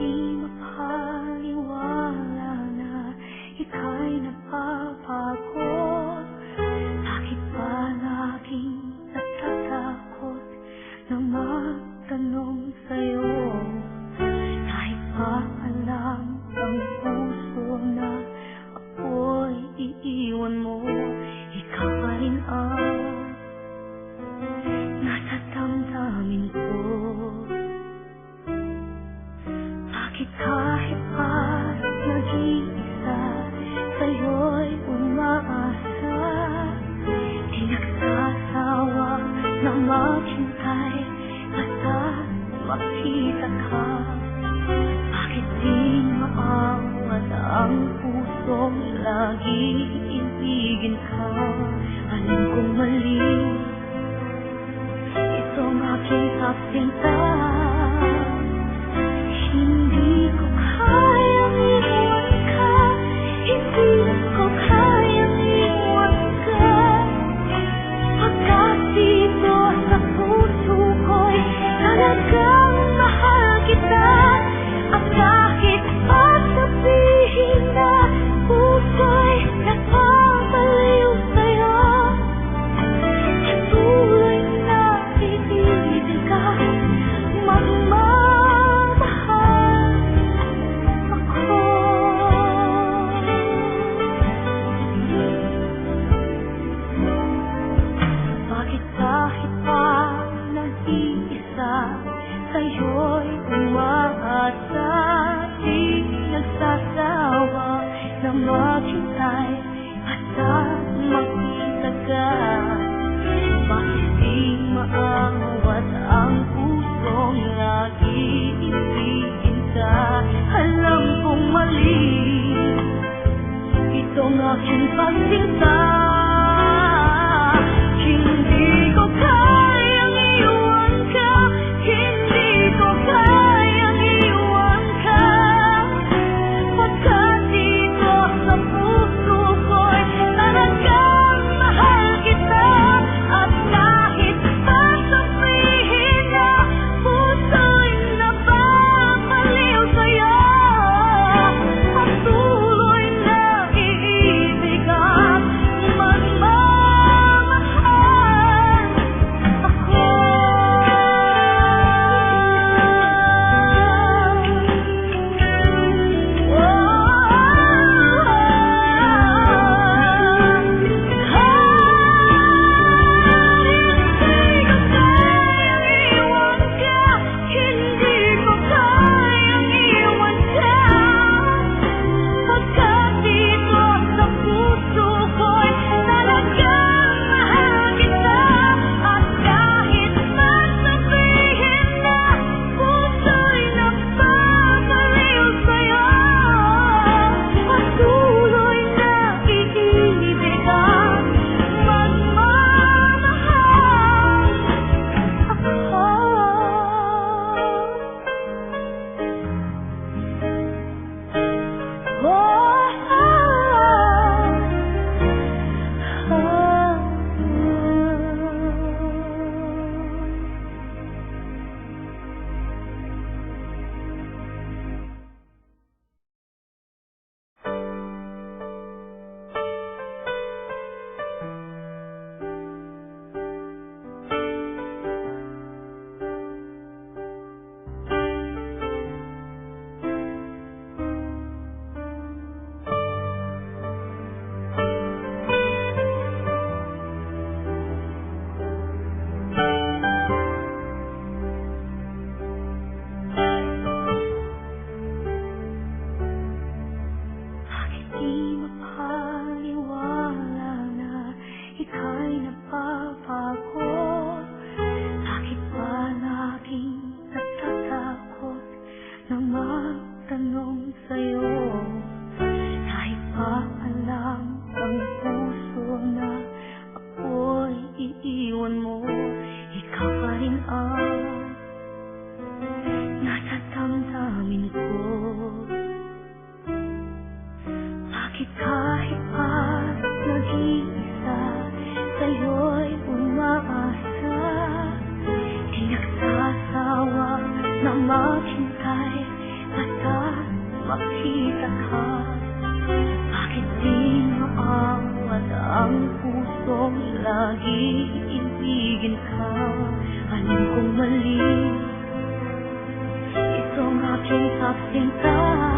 di mapaniwala na ika'y napapagod. Bakit ba laging natatakot na magtanong sa'yo? Kahit ba alam ang puso na ako'y iiwan mo, ikaw pa rin ang nasa damdamin ko. Bakit kahit pa nag-iisa sa'yo'y umaasa, di nagsasawa na maghintay basta makita ka? Bakit di maawat ang pusong lagi ibigin ka? Alam kong mali itong aking kapinta. Hindi ko kayang iwan ka, hindi ko kayang iwan ka. Pagkat dito sa puso ko'y talagang mahal kita. At kahit pa sabihin na puso'y nagpapaliw sa'yo, patuloy na iibig ka, magmamahal ako. Bakit kahit pa nag-iisa sa'yo'y umaasa, di nagsasawa na maghintay basta makita ka? Bakit di maawat ang pusong lagi ibigin ka? Alam kong mali itong aking pagsinta. Hindi ko kayang iwan ka, hindi ko kayang iwan ka. Pagkat dito sa puso ko'y talagang mahal kita. At kahit pa sabihin na puso'y napapaliw sa'yo, patuloy na iibig at magmamahal ako. Hindi ko kayang iwan ka, pagkat dito sa puso ko'y talagang mahal kita. At kahit pa sabihin na puso'y napapaliw sa'yo, patuloy na iibig at magmamahal ako. Bakit di mapaniwala na ika'y napapagod? Bakit ba laging natatakot na magtanong sa'yo? Kahit ba alam ang puso na ako'y iiwan mo, ikaw pa rin ang nasa damdamin ko. Bakit kahit pa nag-iisa sa'yo'y umaasa, di nagsasawa na maghintay basta makita ka. Bakit di maawat ang pusong lagi ibigin ka? Alam kong mali itong aking pagsinta.